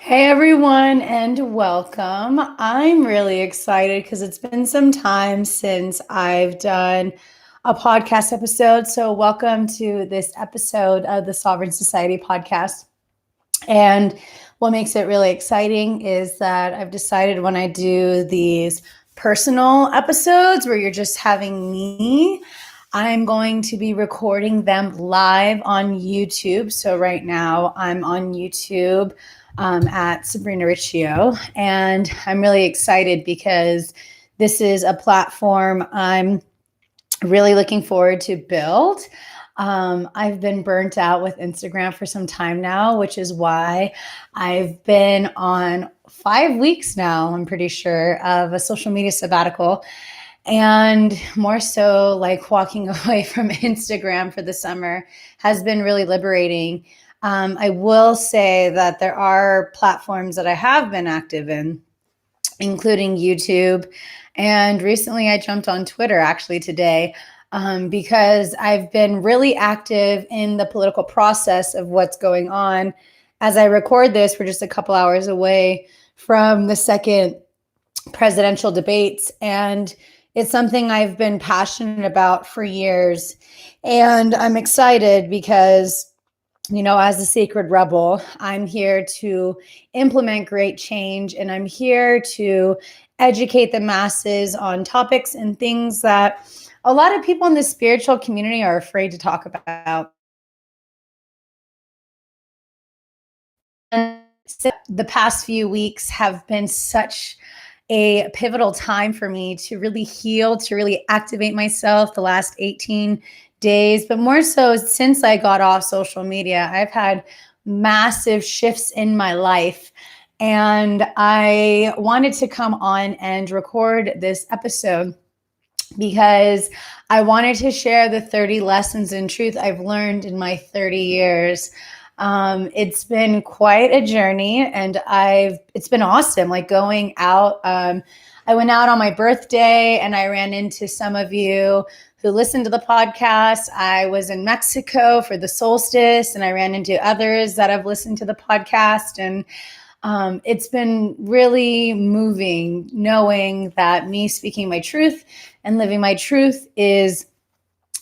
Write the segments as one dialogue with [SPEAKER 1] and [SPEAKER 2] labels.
[SPEAKER 1] Hey everyone, and welcome. I'm really excited because it's been some time since I've done a podcast episode. So, welcome to this episode of the Sovereign Society podcast. And what makes it really exciting is that I've decided when I do these personal episodes where you're just having me, I'm going to be recording them live on YouTube. So, right now I'm on YouTube at Sabrina Riccio. And I'm really excited because this is a platform I'm really looking forward to build. I've been burnt out with Instagram for some time now, which is why I've been on 5 weeks now, I'm pretty sure, of a social media sabbatical. And more so, like walking away from Instagram for the summer has been really liberating. I will say that there are platforms that I have been active in, including YouTube. And recently I jumped on Twitter actually today because I've been really active in the political process of what's going on. As I record this, we're just a couple hours away from the second presidential debates. And it's something I've been passionate about for years. And I'm excited because, as a sacred rebel, I'm here to implement great change, and I'm here to educate the masses on topics and things that a lot of people in the spiritual community are afraid to talk about. And the past few weeks have been such a pivotal time for me to really heal, to really activate myself the last 18 days. But more so, since I got off social media, I've had massive shifts in my life. And I wanted to come on and record this episode because I wanted to share the 30 lessons in truth I've learned in my 30 years. It's been quite a journey, and it's been awesome. Like going out, I went out on my birthday and I ran into some of you who listened to the podcast. I was in Mexico for the solstice and I ran into others that have listened to the podcast. And it's been really moving knowing that me speaking my truth and living my truth is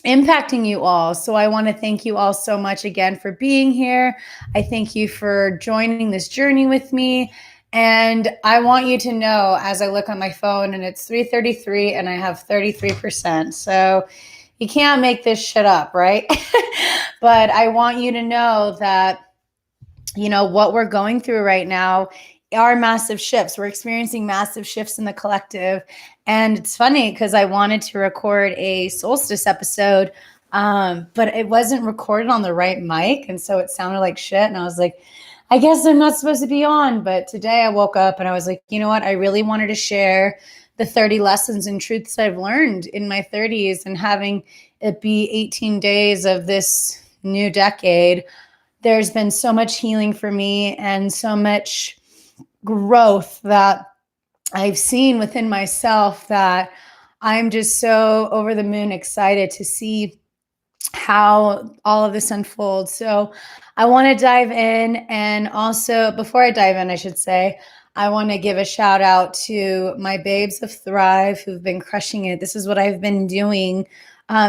[SPEAKER 1] impacting you all. So I want to thank you all so much again for being here. I thank you for joining this journey with me. And I want you to know, as I look on my phone and it's 3:33 and I have 33%. So you can't make this shit up, right? But I want you to know that what we're going through right now are massive shifts. We're experiencing massive shifts in the collective. And it's funny because I wanted to record a solstice episode, but it wasn't recorded on the right mic. And so it sounded like shit. And I was like, I guess I'm not supposed to be on. But today I woke up and I was like, you know what? I really wanted to share the 30 lessons and truths I've learned in my 30s, and having it be 18 days of this new decade. There's been so much healing for me and so much growth that I've seen within myself that I'm just so over the moon excited to see how all of this unfolds. So I want to dive in. And also, before I dive in, I should say, I want to give a shout out to my babes of Thrive who've been crushing it. This is what I've been doing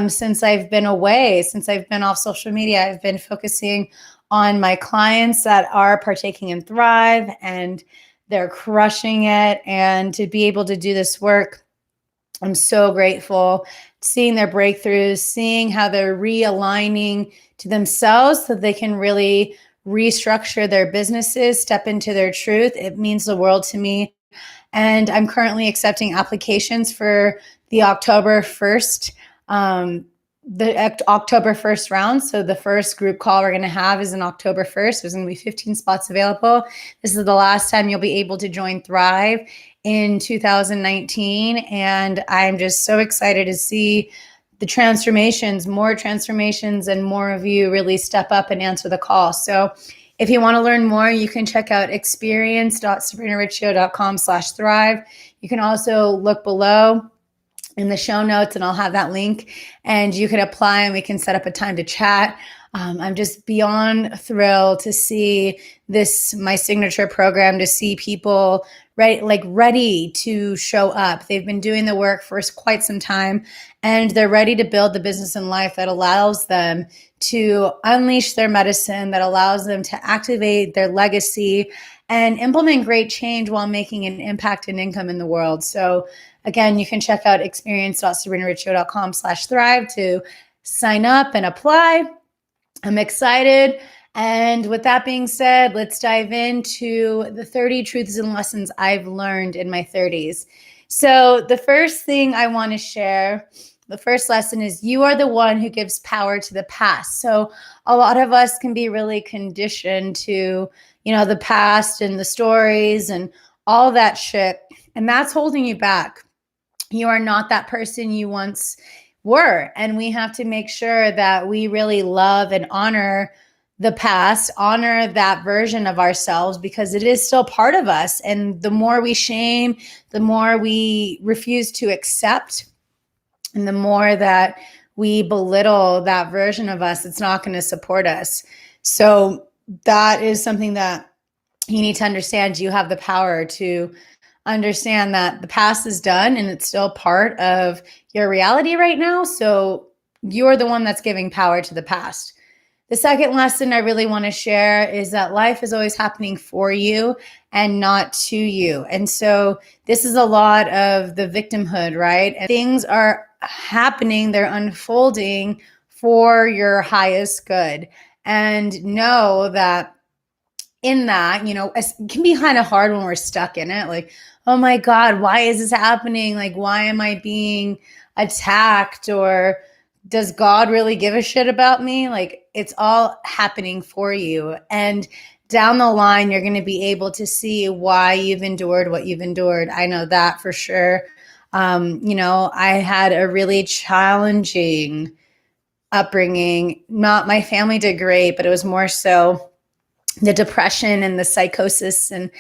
[SPEAKER 1] since I've been away, since I've been off social media. I've been focusing on my clients that are partaking in Thrive, and they're crushing it. And to be able to do this work, I'm so grateful. Seeing their breakthroughs, seeing how they're realigning to themselves so they can really restructure their businesses, step into their truth. It means the world to me. And I'm currently accepting applications for the October 1st round. So the first group call we're going to have is on October 1st. There's going to be 15 spots available. This is the last time you'll be able to join Thrive in 2019. And I'm just so excited to see the transformations, and more of you really step up and answer the call. So if you want to learn more, you can check out experience.sabrinariccio.com/thrive. You can also look below in the show notes and I'll have that link, and you can apply and we can set up a time to chat. I'm just beyond thrilled to see this, my signature program, to see people ready to show up. They've been doing the work for quite some time, and they're ready to build the business and life that allows them to unleash their medicine, that allows them to activate their legacy and implement great change while making an impact and income in the world. So again, you can check out experience.sabrinariccio.com/thrive to sign up and apply. I'm excited. And with that being said, let's dive into the 30 truths and lessons I've learned in my 30s. So the first thing I want to share, the first lesson is you are the one who gives power to the past. So a lot of us can be really conditioned to, the past and the stories and all that shit. And that's holding you back. You are not that person you once were. And we have to make sure that we really love and honor the past, honor that version of ourselves, because it is still part of us. And the more we shame, the more we refuse to accept, and the more that we belittle that version of us, it's not going to support us. So that is something that you need to understand. You have the power to understand that the past is done and it's still part of your reality right now. So you're the one that's giving power to the past. The second lesson I really want to share is that life is always happening for you and not to you. And so this is a lot of the victimhood, right? And things are happening, they're unfolding for your highest good. And know that in that, it can be kind of hard when we're stuck in it. Like, oh my God, why is this happening? Like, why am I being attacked? Or does God really give a shit about me? Like, it's all happening for you. And down the line, you're going to be able to see why you've endured what you've endured. I know that for sure. I had a really challenging upbringing. Not my family did great, but it was more so the depression and the psychosis and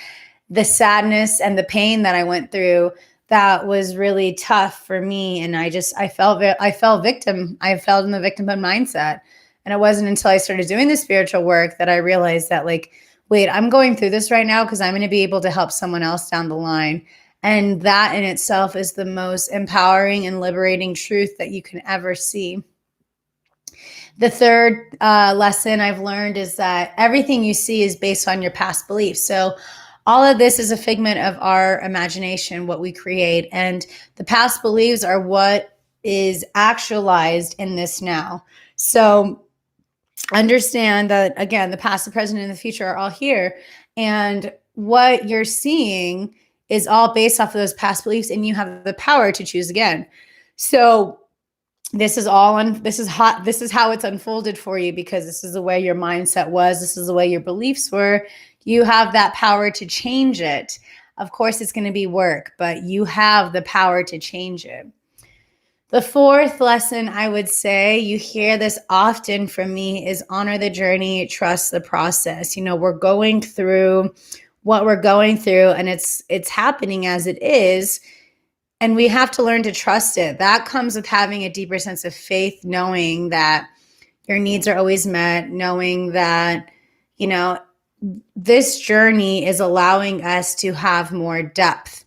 [SPEAKER 1] the sadness and the pain that I went through. That was really tough for me. And I fell victim. I fell in the victimhood mindset. And it wasn't until I started doing the spiritual work that I realized that, like, wait, I'm going through this right now because I'm going to be able to help someone else down the line. And that in itself is the most empowering and liberating truth that you can ever see. The third lesson I've learned is that everything you see is based on your past beliefs. So all of this is a figment of our imagination, what we create. And the past beliefs are what is actualized in this now. So understand that, again, the past, the present, and the future are all here. And what you're seeing is all based off of those past beliefs, and you have the power to choose again. So this is how it's unfolded for you, because this is the way your mindset was. This is the way your beliefs were. You have that power to change it. Of course, it's going to be work, but you have the power to change it. The fourth lesson, I would say, you hear this often from me, is honor the journey, trust the process. We're going through what we're going through, and it's happening as it is. And we have to learn to trust it. That comes with having a deeper sense of faith, knowing that your needs are always met, knowing that, this journey is allowing us to have more depth.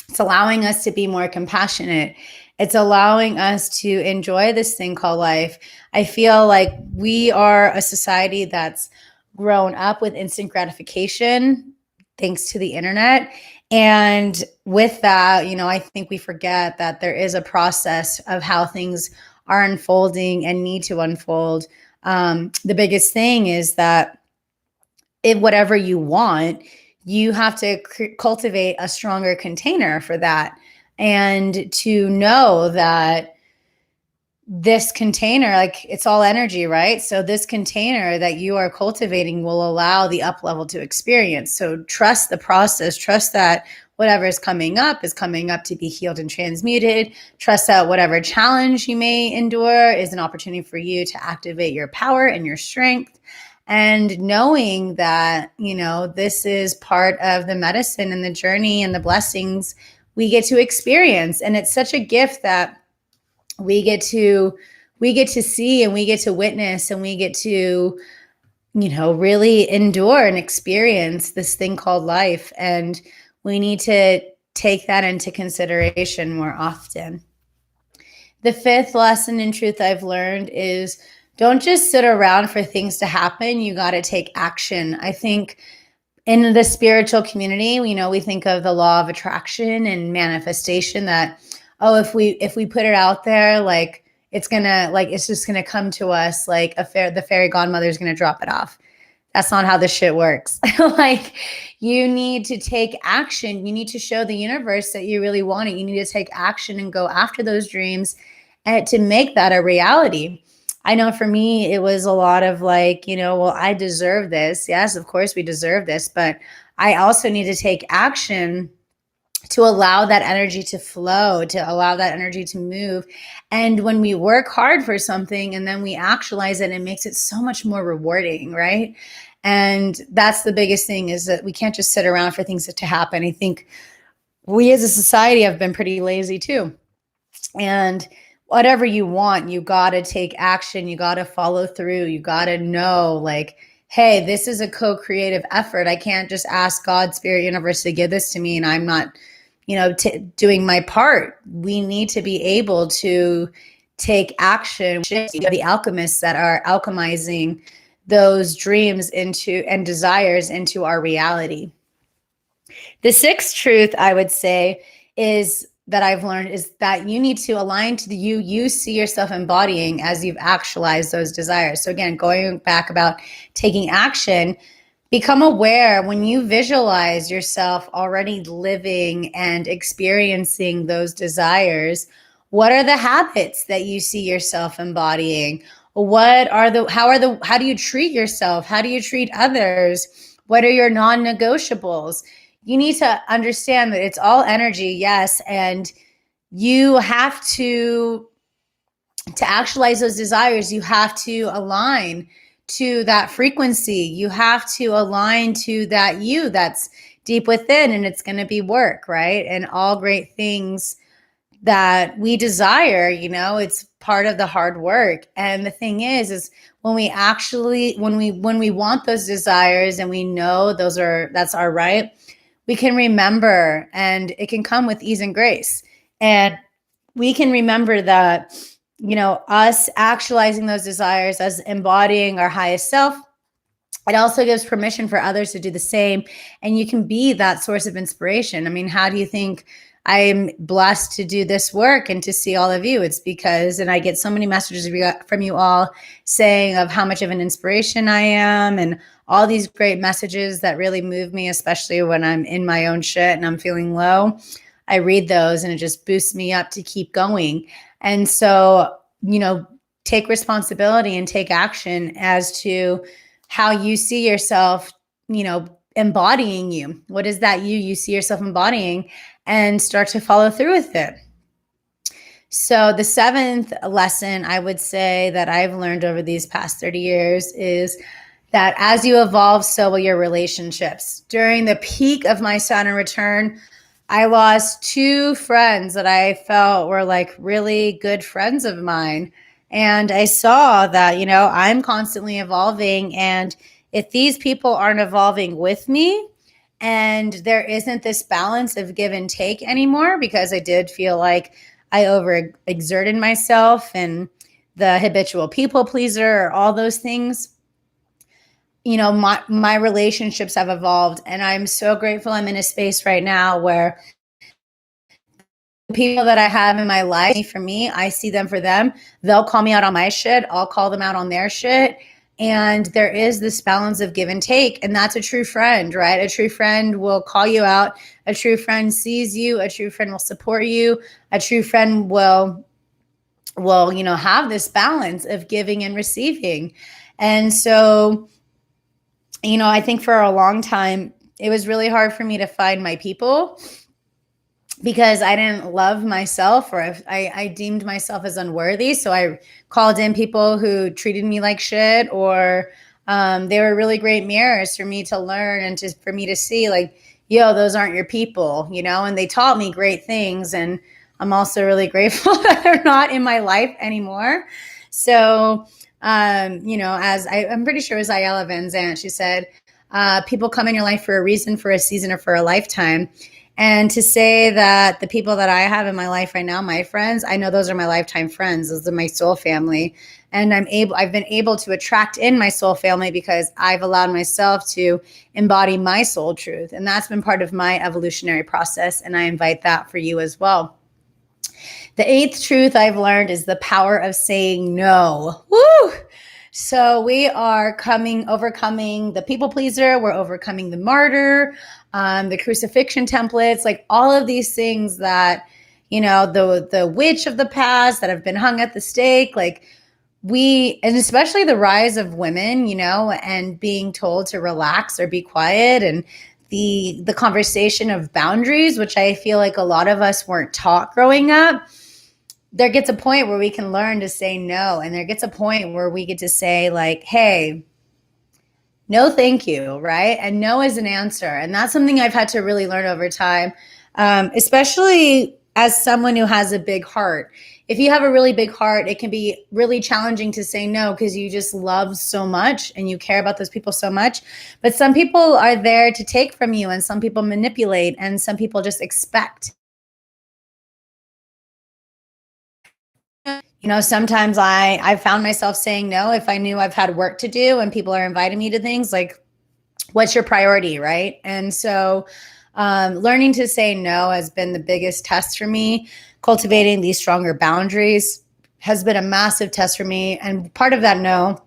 [SPEAKER 1] It's allowing us to be more compassionate. It's allowing us to enjoy this thing called life. I feel like we are a society that's grown up with instant gratification, thanks to the internet. And with that, I think we forget that there is a process of how things are unfolding and need to unfold. The biggest thing is that if whatever you want, you have to cultivate a stronger container for that. And to know that this container, like, it's all energy, right? So this container that you are cultivating will allow the up level to experience. So trust the process, trust that whatever is coming up to be healed and transmuted. Trust that whatever challenge you may endure is an opportunity for you to activate your power and your strength. And knowing that, this is part of the medicine and the journey and the blessings we get to experience. And it's such a gift that we get to we get to see and we get to witness and we get to, really endure and experience this thing called life. And we need to take that into consideration more often. The fifth lesson in truth I've learned is don't just sit around for things to happen. You got to take action. I think in the spiritual community, we think of the law of attraction and manifestation that, oh, if we put it out there, like it's just gonna come to us like the fairy godmother is gonna drop it off. That's not how this shit works. Like, you need to take action. You need to show the universe that you really want it. You need to take action and go after those dreams and to make that a reality. I know for me, it was a lot of like, well, I deserve this. Yes, of course we deserve this, but I also need to take action to allow that energy to flow, to allow that energy to move. And when we work hard for something and then we actualize it, it makes it so much more rewarding, right? And that's the biggest thing, is that we can't just sit around for things to happen. I think we as a society have been pretty lazy too. And whatever you want, you got to take action. You got to follow through. You got to know, like, hey, this is a co-creative effort. I can't just ask God, Spirit, Universe to give this to me and I'm not, doing my part. We need to be able to take action. The alchemists that are alchemizing those dreams into and desires into our reality. The sixth truth I would say is that I've learned is that you need to align to the you see yourself embodying as you've actualized those desires. So again, going back about taking action, become aware when you visualize yourself already living and experiencing those desires. What are the habits that you see yourself embodying? How do you treat yourself? How do you treat others? What are your non-negotiables? You need to understand that it's all energy, yes, and you have to actualize those desires, you have to align to that frequency. You have to align to that you that's deep within, and it's going to be work, right? And all great things that we desire, it's part of the hard work. And the thing is when we want those desires and we know that's our right, we can remember, and it can come with ease and grace. And we can remember that, us actualizing those desires as embodying our highest self, it also gives permission for others to do the same. And you can be that source of inspiration. I mean, how do you think I'm blessed to do this work and to see all of you? It's because, and I get so many messages from you all saying of how much of an inspiration I am, and all these great messages that really move me, especially when I'm in my own shit and I'm feeling low. I read those and it just boosts me up to keep going. And so, take responsibility and take action as to how you see yourself, embodying you. What is that you see yourself embodying, and start to follow through with it. So the seventh lesson I would say that I've learned over these past 30 years is that as you evolve, so will your relationships. During the peak of my Saturn return, I lost 2 friends that I felt were like really good friends of mine. And I saw that, I'm constantly evolving. And if these people aren't evolving with me, and there isn't this balance of give and take anymore, because I did feel like I overexerted myself and the habitual people pleaser, all those things, my relationships have evolved. And I'm so grateful I'm in a space right now where the people that I have in my life, for me, I see them for them. They'll call me out on my shit. I'll call them out on their shit. And there is this balance of give and take. And that's a true friend, right? A true friend will call you out. A true friend sees you. A true friend will support you. A true friend will have this balance of giving and receiving. And so, I think for a long time, it was really hard for me to find my people, because I didn't love myself, or I deemed myself as unworthy. So I called in people who treated me like shit, or they were really great mirrors for me to learn and for me to see like, yo, those aren't your people, and they taught me great things. And I'm also really grateful that they're not in my life anymore. So, I'm pretty sure it was Ayala Van Zandt. She said, people come in your life for a reason, for a season, or for a lifetime. And to say that the people that I have in my life right now, my friends, I know those are my lifetime friends. Those are my soul family. And I've been able to attract in my soul family because I've allowed myself to embody my soul truth. And that's been part of my evolutionary process. And I invite that for you as well. The eighth truth I've learned is the power of saying no. Woo! So we are overcoming the people pleaser. We're overcoming the martyr, the crucifixion templates, like all of these things that, the witch of the past that have been hung at the stake, like and especially the rise of women, and being told to relax or be quiet, and the conversation of boundaries, which I feel like a lot of us weren't taught growing up. There gets a point where we can learn to say no. And there gets a point where we get to say, like, hey, no, thank you, right? And no is an answer. And that's something I've had to really learn over time, especially as someone who has a big heart. If you have a really big heart, it can be really challenging to say no because you just love so much and you care about those people so much. But some people are there to take from you, and some people manipulate, and some people just expect. Sometimes I found myself saying no if I knew I've had work to do and people are inviting me to things, like, what's your priority, right? And so learning to say no has been the biggest test for me. Cultivating these stronger boundaries has been a massive test for me. And part of that no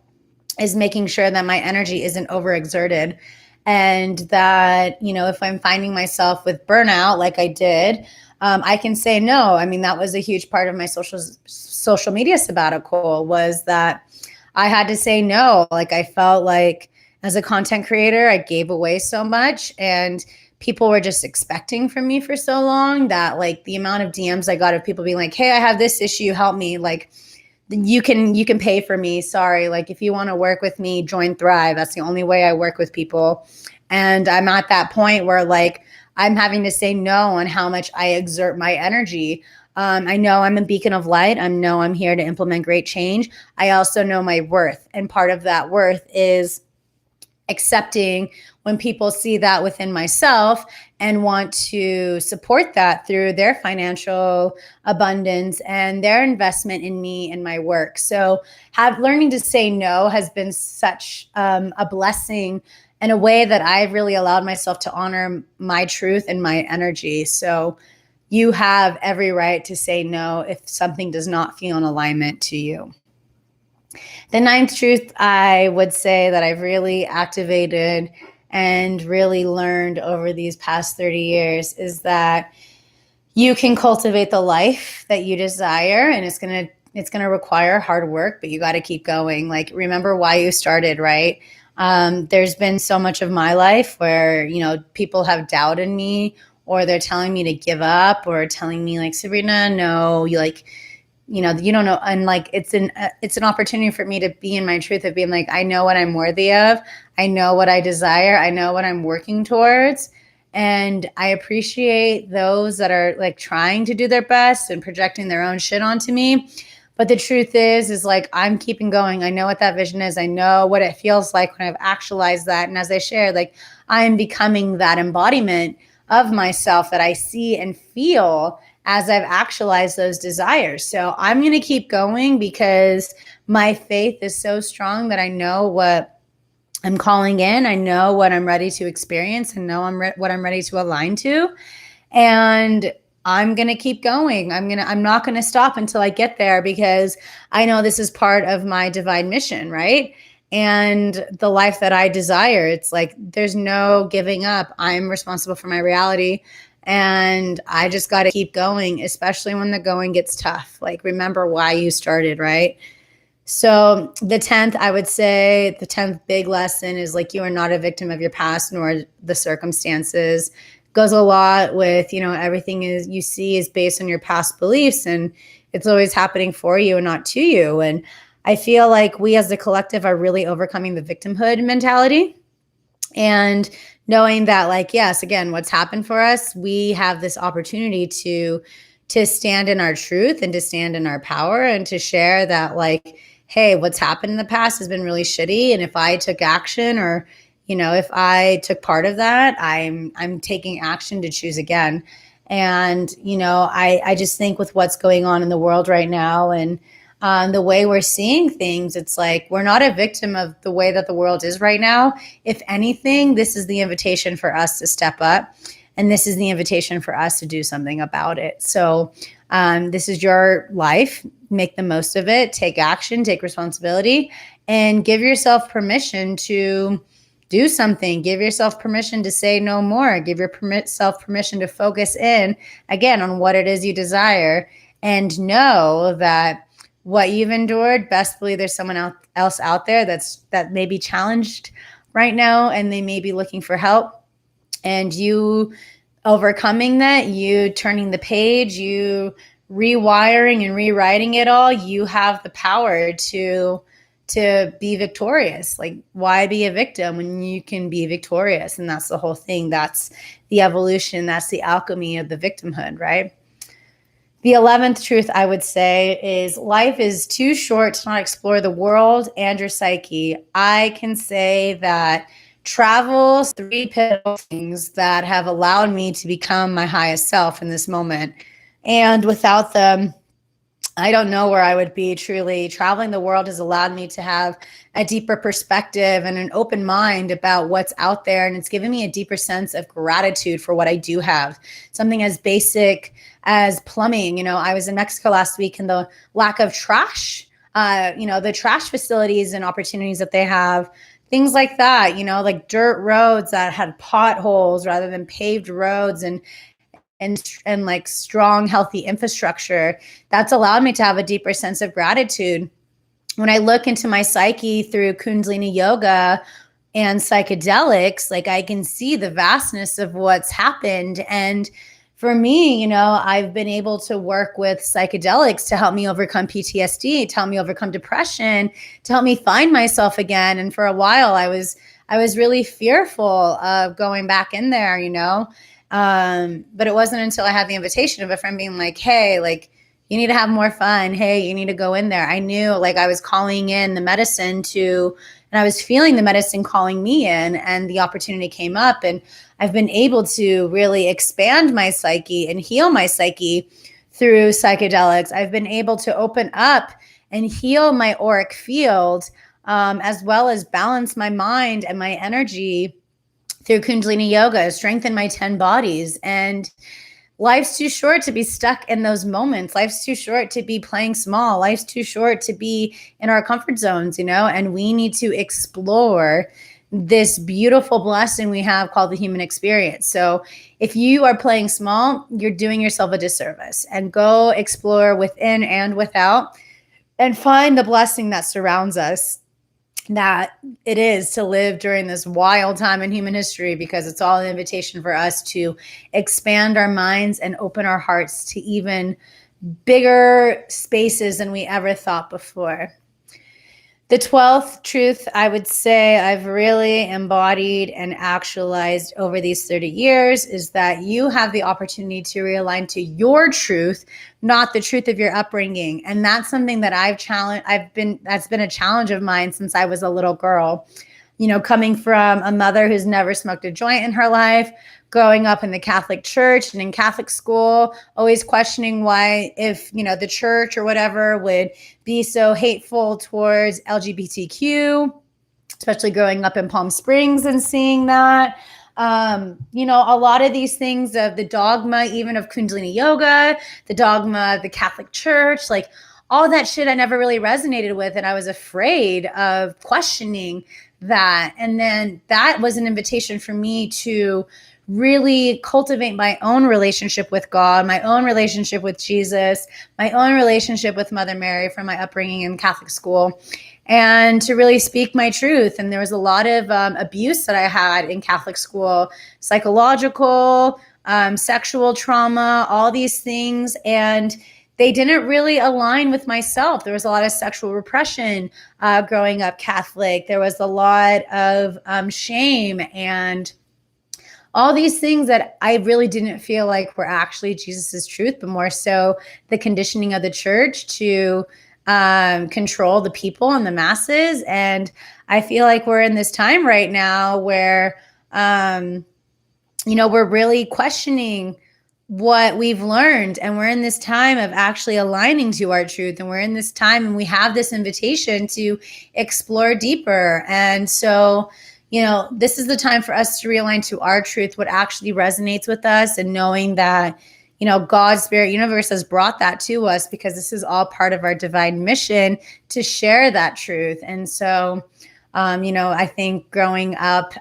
[SPEAKER 1] is making sure that my energy isn't overexerted, and that, if I'm finding myself with burnout like I did, I can say no. I mean, that was a huge part of my social media sabbatical, was that I had to say no. Like, I felt like as a content creator, I gave away so much, and people were just expecting from me for so long that, like, the amount of DMs I got of people being like, hey, I have this issue, help me. Like, you can pay for me. Sorry. Like, if you want to work with me, join Thrive. That's the only way I work with people. And I'm at that point where, like, I'm having to say no on how much I exert my energy. I know I'm a beacon of light. I know I'm here to implement great change. I also know my worth. And part of that worth is accepting when people see that within myself and want to support that through their financial abundance and their investment in me and my work. So learning to say no has been such a blessing, and a way that I've really allowed myself to honor my truth and my energy. So you have every right to say no if something does not feel in alignment to you. The ninth truth I would say that I've really activated and really learned over these past 30 years is that you can cultivate the life that you desire, and it's going to require hard work, but you got to keep going. Like, remember why you started, right? There's been so much of my life where, people have doubted me, or they're telling me to give up, or telling me, like, Sabrina, no, you don't know. And, like, it's an opportunity for me to be in my truth of being like, I know what I'm worthy of. I know what I desire. I know what I'm working towards. And I appreciate those that are, like, trying to do their best and projecting their own shit onto me. But the truth is like, I'm keeping going. I know what that vision is. I know what it feels like when I've actualized that. And as I shared, like, I am becoming that embodiment of myself that I see and feel as I've actualized those desires. So I'm going to keep going because my faith is so strong that I know what I'm calling in. I know what I'm ready to experience, and know what I'm ready to align to. And I'm going to keep going. I'm not going to stop until I get there, because I know this is part of my divine mission, right? And the life that I desire, it's like, there's no giving up. I'm responsible for my reality. And I just got to keep going, especially when the going gets tough. Like, remember why you started, right? So the 10th big lesson is, like, you are not a victim of your past nor the circumstances. Goes a lot with, everything you see is based on your past beliefs, and it's always happening for you and not to you. And I feel like we as the collective are really overcoming the victimhood mentality, and knowing that, like, yes, again, what's happened for us, we have this opportunity to stand in our truth and to stand in our power and to share that, like, hey, what's happened in the past has been really shitty. And if I took action, or, if I took part of that, I'm taking action to choose again. And, I just think with what's going on in the world right now, and the way we're seeing things, it's like we're not a victim of the way that the world is right now. If anything, this is the invitation for us to step up. And this is the invitation for us to do something about it. So this is your life. Make the most of it. Take action, take responsibility, and give yourself permission to do something. Give yourself permission to say no more. Give yourself permission to focus in again on what it is you desire, and know that what you've endured, best believe there's someone else out there that may be challenged right now, and they may be looking for help. And you overcoming that, you turning the page, you rewiring and rewriting it all, you have the power to be victorious. Like, why be a victim when you can be victorious? And that's the whole thing. That's the evolution. That's the alchemy of the victimhood, right? The 11th truth I would say is life is too short to not explore the world and your psyche. I can say that travel is 3 pivotal things that have allowed me to become my highest self in this moment. And without them, I don't know where I would be. Truly, traveling the world has allowed me to have a deeper perspective and an open mind about what's out there. And it's given me a deeper sense of gratitude for what I do have. Something as basic as plumbing. I was in Mexico last week, and the lack of trash, the trash facilities and opportunities that they have, things like that, like dirt roads that had potholes rather than paved roads, and like strong, healthy infrastructure. That's allowed me to have a deeper sense of gratitude. When I look into my psyche through Kundalini yoga and psychedelics, like I can see the vastness of what's happened. And for me, I've been able to work with psychedelics to help me overcome PTSD, to help me overcome depression, to help me find myself again. And for a while, I was really fearful of going back in there, but it wasn't until I had the invitation of a friend being like, hey, like, you need to have more fun. Hey, you need to go in there. I knew, like, I was calling in the medicine and I was feeling the medicine calling me in, and the opportunity came up, and I've been able to really expand my psyche and heal my psyche through psychedelics. I've been able to open up and heal my auric field, as well as balance my mind and my energy through Kundalini yoga, strengthen my 10 bodies. And life's too short to be stuck in those moments. Life's too short to be playing small. Life's too short to be in our comfort zones, and we need to explore this beautiful blessing we have called the human experience. So if you are playing small, you're doing yourself a disservice. And go explore within and without, and find the blessing that surrounds us, that it is to live during this wild time in human history, because it's all an invitation for us to expand our minds and open our hearts to even bigger spaces than we ever thought before. The 12th truth I would say I've really embodied and actualized over these 30 years is that you have the opportunity to realign to your truth, not the truth of your upbringing. And that's something that that's been a challenge of mine since I was a little girl. Coming from a mother who's never smoked a joint in her life, growing up in the Catholic Church and in Catholic school, always questioning why, if, the church or whatever would be so hateful towards LGBTQ, especially growing up in Palm Springs and seeing that. A lot of these things of the dogma, even of Kundalini yoga, the dogma of the Catholic Church, like all that shit I never really resonated with. And I was afraid of questioning that. And then that was an invitation for me to really cultivate my own relationship with God, my own relationship with Jesus, my own relationship with Mother Mary from my upbringing in Catholic school, and to really speak my truth. And there was a lot of abuse that I had in Catholic school, psychological, sexual trauma, all these things. And they didn't really align with myself. There was a lot of sexual repression growing up Catholic. There was a lot of shame and all these things that I really didn't feel like were actually Jesus's truth, but more so the conditioning of the church to control the people and the masses. And I feel like we're in this time right now where, we're really questioning what we've learned, and we're in this time of actually aligning to our truth, and we're in this time and we have this invitation to explore deeper. And so, this is the time for us to realign to our truth, what actually resonates with us, and knowing that God's spirit universe has brought that to us, because this is all part of our divine mission to share that truth. And so I think growing up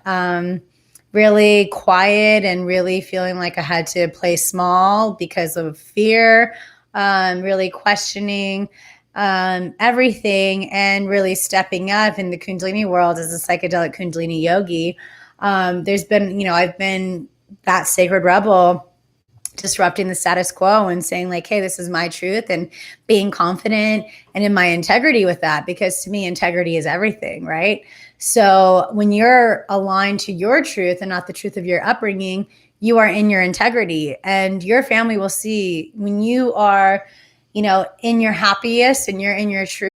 [SPEAKER 1] really quiet and really feeling like I had to play small because of fear, really questioning everything, and really stepping up in the Kundalini world as a psychedelic Kundalini yogi. There's been, I've been that sacred rebel, disrupting the status quo and saying like, hey, this is my truth, and being confident and in my integrity with that, because to me, integrity is everything, right? So when you're aligned to your truth and not the truth of your upbringing, you are in your integrity, and your family will see when you are, in your happiest and you're in your truth.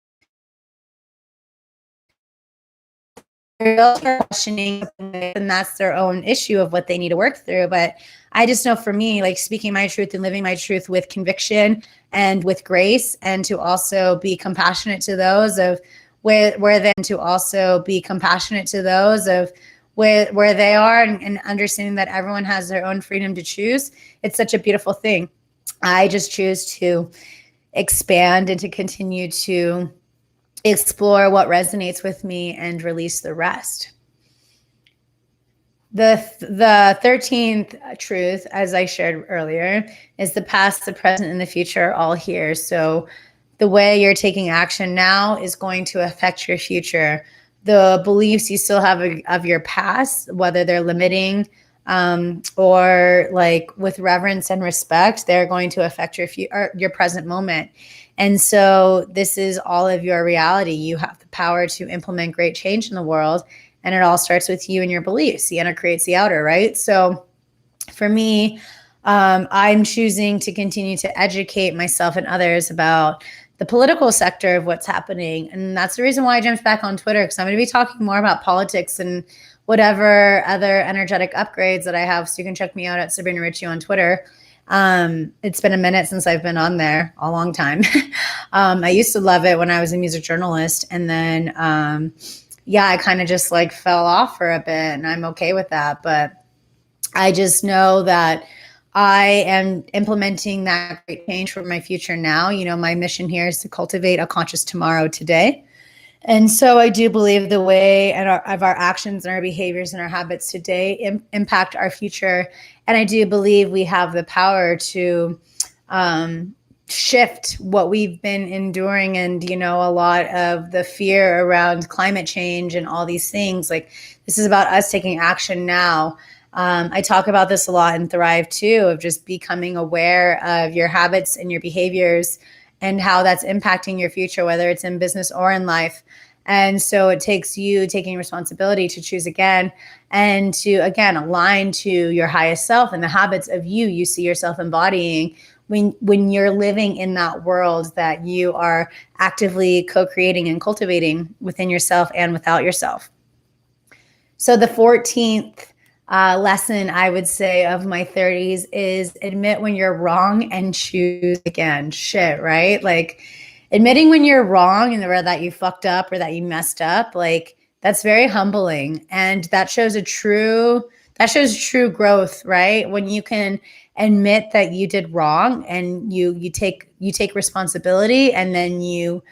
[SPEAKER 1] They'll start questioning, and that's their own issue of what they need to work through. But I just know for me, like speaking my truth and living my truth with conviction and with grace, and to also be compassionate to those of where then to also be compassionate to those of where they are, and understanding that everyone has their own freedom to choose. It's such a beautiful thing. I just choose to expand and to continue to explore what resonates with me and release the rest. The 13th truth, as I shared earlier, is the past, the present, and the future are all here. So the way you're taking action now is going to affect your future. The beliefs you still have of your past, whether they're limiting or like with reverence and respect, they're going to affect your present moment. And so this is all of your reality. You have the power to implement great change in the world. And it all starts with you and your beliefs. The inner creates the outer, right? So for me, I'm choosing to continue to educate myself and others about the political sector of what's happening. And that's the reason why I jumped back on Twitter, because I'm going to be talking more about politics and whatever other energetic upgrades that I have. So you can check me out at Sabrina Riccio on Twitter. It's been a minute since I've been on there, a long time. I used to love it when I was a music journalist. And then, I kind of just like fell off for a bit, and I'm okay with that. But I just know that I am implementing that great change for my future now. My mission here is to cultivate a conscious tomorrow today. And so I do believe the way of our actions and our behaviors and our habits today impact our future. And I do believe we have the power to shift what we've been enduring, and a lot of the fear around climate change and all these things. Like, this is about us taking action now. I talk about this a lot in Thrive too, of just becoming aware of your habits and your behaviors and how that's impacting your future, whether it's in business or in life. And so it takes you taking responsibility to choose again, and to, again, align to your highest self and the habits of you see yourself embodying when you're living in that world that you are actively co-creating and cultivating within yourself and without yourself. So the 14th lesson, I would say, of my 30s is admit when you're wrong and choose again. Shit, right? Like, admitting when you're wrong and that you fucked up or that you messed up, like, that's very humbling. And that shows true growth, right? When you can admit that you did wrong and you take responsibility, and then you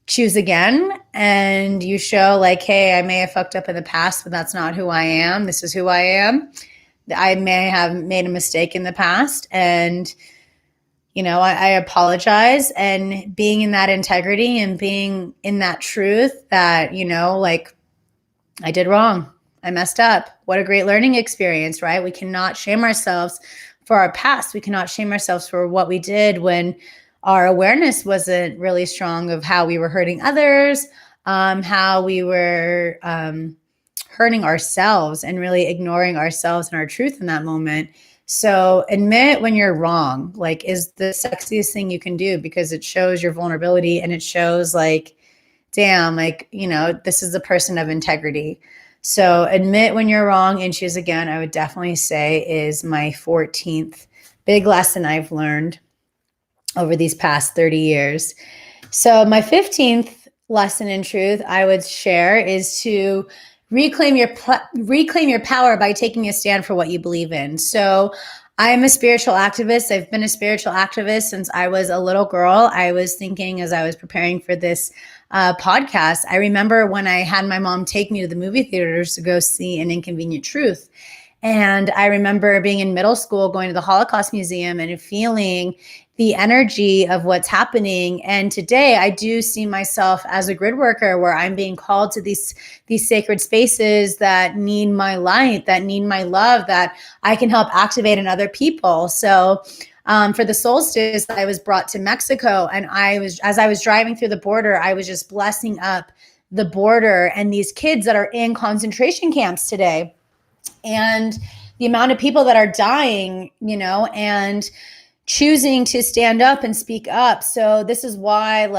[SPEAKER 1] choose again, and you show like, hey, I may have fucked up in the past, but that's not who I am. This is who I am. I may have made a mistake in the past, and I apologize. And being in that integrity and being in that truth that, like, I did wrong. I messed up. What a great learning experience, right? We cannot shame ourselves for our past. We cannot shame ourselves for what we did when our awareness wasn't really strong of how we were hurting others, how we were hurting ourselves, and really ignoring ourselves and our truth in that moment. So admit when you're wrong, like, is the sexiest thing you can do, because it shows your vulnerability and it shows like, damn, like, this is a person of integrity. So admit when you're wrong and choose again, I would definitely say, is my 14th big lesson I've learned over these past 30 years. So my 15th lesson in truth I would share is to reclaim your power by taking a stand for what you believe in. So I am a spiritual activist. I've been a spiritual activist since I was a little girl. I was thinking as I was preparing for this podcast, I remember when I had my mom take me to the movie theaters to go see An Inconvenient Truth. And I remember being in middle school, going to the Holocaust Museum and feeling the energy of what's happening. And today I do see myself as a grid worker, where I'm being called to these sacred spaces that need my light, that need my love, that I can help activate in other people. So for the solstice, I was brought to Mexico, and as I was driving through the border, I was just blessing up the border and these kids that are in concentration camps today, and the amount of people that are dying, and choosing to stand up and speak up. So this is why, a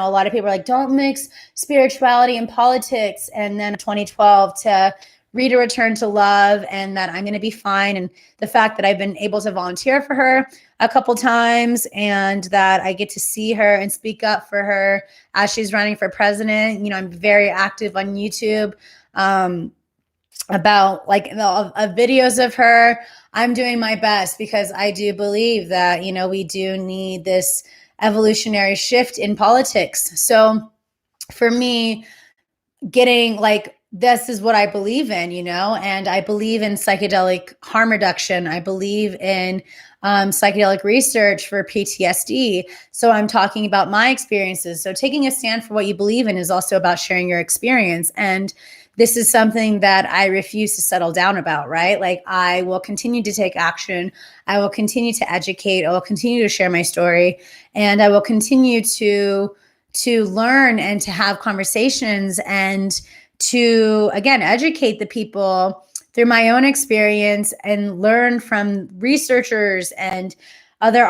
[SPEAKER 1] lot of people are like, don't mix spirituality and politics. And then 2012 to read A Return to Love, and that I'm going to be fine. And the fact that I've been able to volunteer for her a couple times, and that I get to see her and speak up for her as she's running for president. I'm very active on YouTube. About videos of her. I'm doing my best, because I do believe that, we do need this evolutionary shift in politics. So for me, getting this is what I believe in, and I believe in psychedelic harm reduction. I believe in psychedelic research for PTSD. So I'm talking about my experiences. So taking a stand for what you believe in is also about sharing your experience. And this is something that I refuse to settle down about, right? Like, I will continue to take action. I will continue to educate. I will continue to share my story, and I will continue to learn and to have conversations, and to, again, educate the people through my own experience, and learn from researchers and other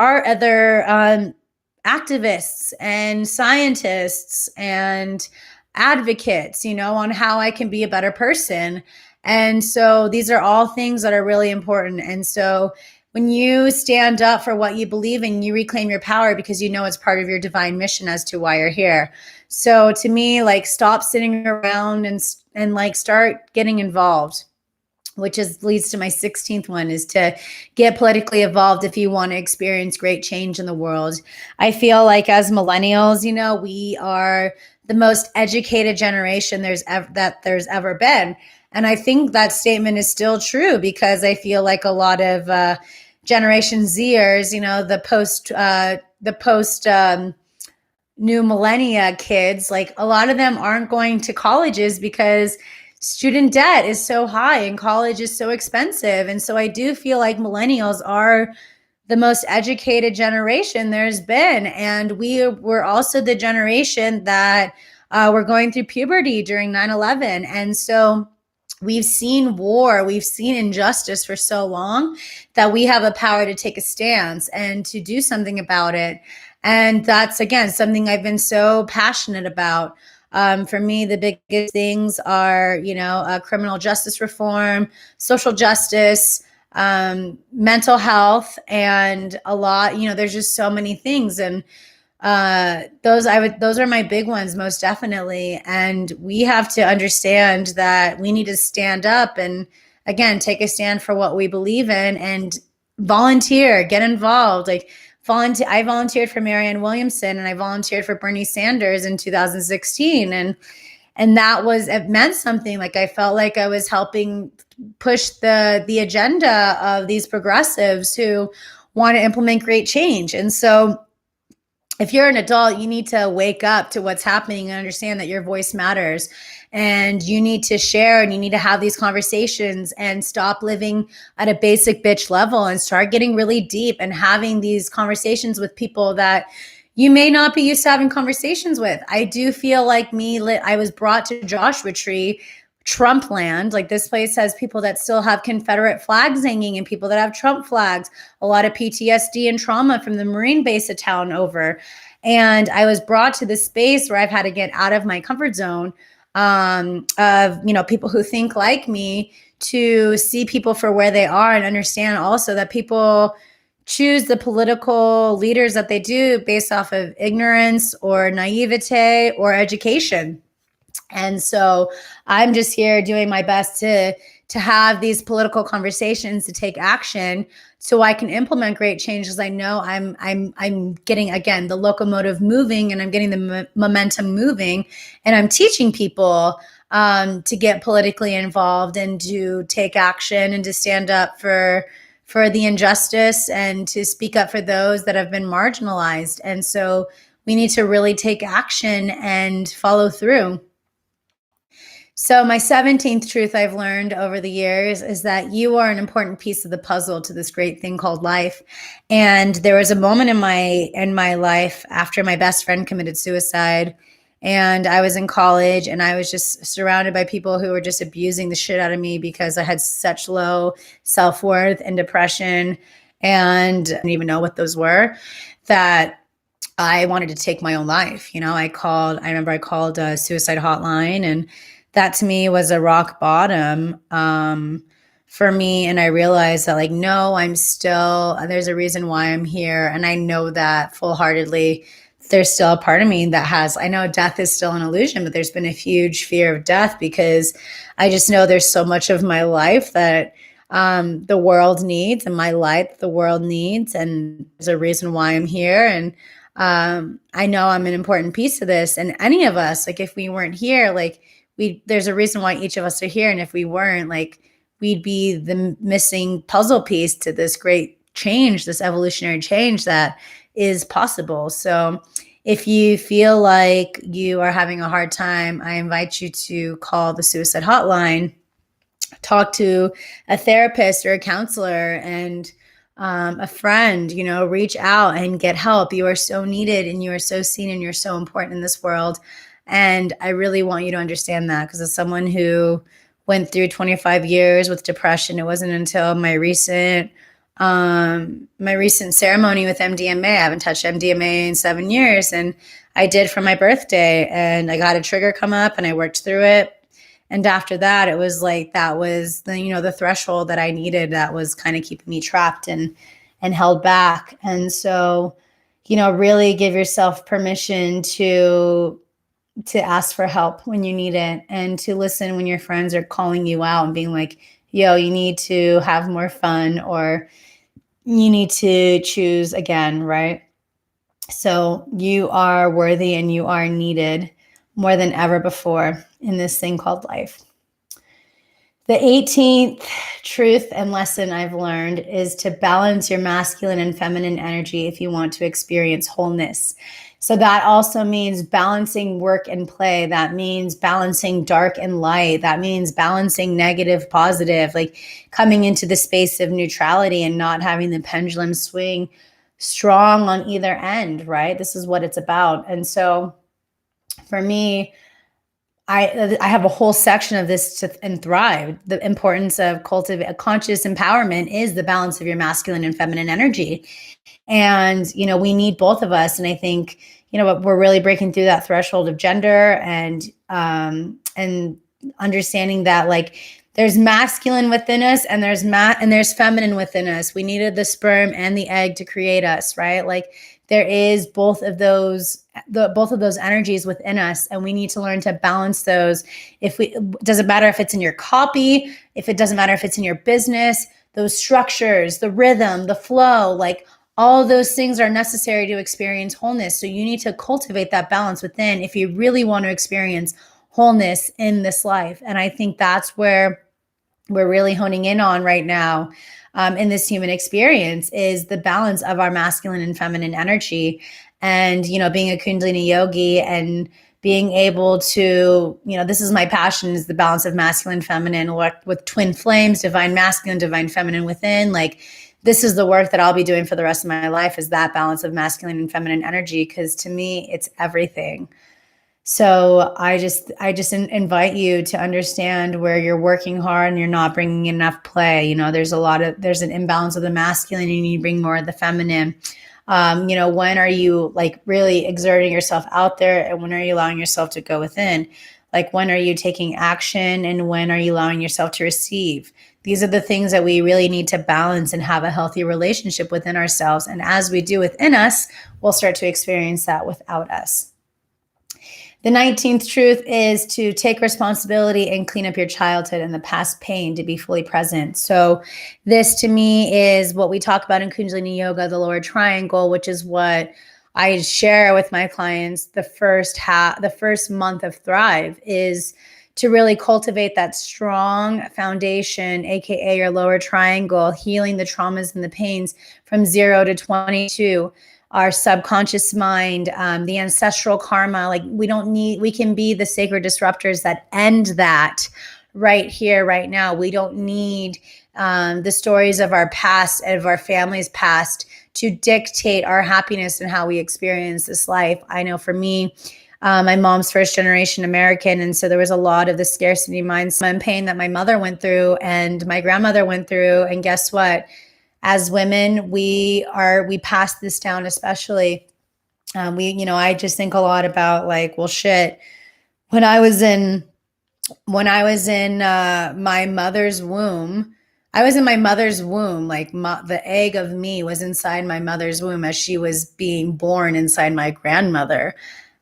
[SPEAKER 1] activists and scientists and advocates, on how I can be a better person. And so these are all things that are really important. And so when you stand up for what you believe in, you reclaim your power, because it's part of your divine mission as to why you're here. So to me, stop sitting around and start getting involved, which leads to my 16th one, is to get politically involved if you want to experience great change in the world. I feel like as millennials, we are the most educated generation there's ever been. And I think that statement is still true, because I feel like a lot of Generation Zers, the post new millennia kids, a lot of them aren't going to colleges because student debt is so high and college is so expensive. And so I do feel like millennials are the most educated generation there's been. And we were also the generation that were going through puberty during 9/11. And so we've seen war, we've seen injustice for so long, that we have a power to take a stance and to do something about it. And that's, again, something I've been so passionate about. For me, the biggest things are, criminal justice reform, social justice, mental health, and a lot, there's just so many things. And those are my big ones, most definitely. And we have to understand that we need to stand up and, again, take a stand for what we believe in, and volunteer, get involved. I volunteered for Marianne Williamson, and I volunteered for Bernie Sanders in 2016. And it meant something. I felt like I was helping push the agenda of these progressives who want to implement great change. And so if you're an adult, you need to wake up to what's happening and understand that your voice matters, and you need to share, and you need to have these conversations, and stop living at a basic bitch level and start getting really deep and having these conversations with people that you may not be used to having conversations with. I do feel like I was brought to Joshua Tree Trump land. Like this place has people that still have Confederate flags hanging and people that have Trump flags, a lot of PTSD and trauma from the Marine base a town over. And I was brought to this space where I've had to get out of my comfort zone, of, people who think like me, to see people for where they are and understand also that people choose the political leaders that they do based off of ignorance or naivete or education. And so I'm just here doing my best to have these political conversations, to take action so I can implement great change, because I know I'm getting, again, the locomotive moving, and I'm getting the momentum moving, and I'm teaching people to get politically involved and to take action and to stand up for the injustice and to speak up for those that have been marginalized. And so we need to really take action and follow through. So my 17th truth I've learned over the years is that you are an important piece of the puzzle to this great thing called life. And there was a moment in my life after my best friend committed suicide, and I was in college, and I was just surrounded by people who were just abusing the shit out of me because I had such low self-worth and depression, and I didn't even know what those were, that I wanted to take my own life. I remember I called a suicide hotline, and that to me was a rock bottom for me. And I realized that, like, no, there's a reason why I'm here. And I know that full-heartedly. There's still a part of me that I know death is still an illusion, but there's been a huge fear of death, because I just know there's so much of my life that the world needs, and my life the world needs. And there's a reason why I'm here. And I know I'm an important piece of this. And any of us, like, if we weren't here, like, there's a reason why each of us are here. And if we weren't, like, we'd be the missing puzzle piece to this great change, this evolutionary change that is possible. So if you feel like you are having a hard time, I invite you to call the suicide hotline, talk to a therapist or a counselor, and a friend, reach out and get help. You are so needed, and you are so seen, and you're so important in this world. And I really want you to understand that, because as someone who went through 25 years with depression, it wasn't until my recent ceremony with MDMA. I haven't touched MDMA in 7 years, and I did for my birthday, and I got a trigger come up, and I worked through it. And after that, it was like, that was the threshold that I needed, that was kind of keeping me trapped and held back. And so, really give yourself permission to ask for help when you need it, and to listen when your friends are calling you out and being like, yo, you need to have more fun, or you need to choose again, right? So you are worthy, and you are needed more than ever before in this thing called life. The 18th truth and lesson I've learned is to balance your masculine and feminine energy if you want to experience wholeness. So that also means balancing work and play. That means balancing dark and light. That means balancing negative, positive, like coming into the space of neutrality and not having the pendulum swing strong on either end, right? This is what it's about. And so for me, I have a whole section of this in Thrive. The importance of cultivate conscious empowerment is the balance of your masculine and feminine energy. And, we need both of us. And I think, we're really breaking through that threshold of gender, and understanding that, like, there's masculine within us, and there's feminine within us. We needed the sperm and the egg to create us, right? Like, there is both of those energies within us, and we need to learn to balance those. It doesn't matter if it's in your copy, if it doesn't matter if it's in your business, those structures, the rhythm, the flow, like, all of those things are necessary to experience wholeness. So you need to cultivate that balance within if you really want to experience wholeness in this life. And I think that's where we're really honing in on right now, in this human experience, is the balance of our masculine and feminine energy. And, being a Kundalini yogi and being able to, this is my passion, is the balance of masculine, feminine, work with twin flames, divine masculine, divine feminine within. Like, this is the work that I'll be doing for the rest of my life, is that balance of masculine and feminine energy, because to me, it's everything. So I just invite you to understand where you're working hard and you're not bringing enough play. There's an imbalance of the masculine and you need to bring more of the feminine. When are you like really exerting yourself out there, and when are you allowing yourself to go within? Like, when are you taking action, and when are you allowing yourself to receive? These are the things that we really need to balance and have a healthy relationship within ourselves. And as we do within us, we'll start to experience that without us. The 19th truth is to take responsibility and clean up your childhood and the past pain to be fully present. So this to me is what we talk about in Kundalini Yoga, the lower triangle, which is what I share with my clients. The first month of Thrive is to really cultivate that strong foundation, aka your lower triangle, healing the traumas and the pains from 0 to 22, our subconscious mind, the ancestral karma. Like, we can be the sacred disruptors that end that right here, right now. We don't need the stories of our past, of our family's past, to dictate our happiness and how we experience this life. I know for me, my mom's first generation American. And so there was a lot of the scarcity mindset and pain that my mother went through and my grandmother went through. And guess what? As women, we pass this down, especially. I just think a lot about, like, well, shit, when I was in my mother's womb, like the egg of me was inside my mother's womb as she was being born inside my grandmother.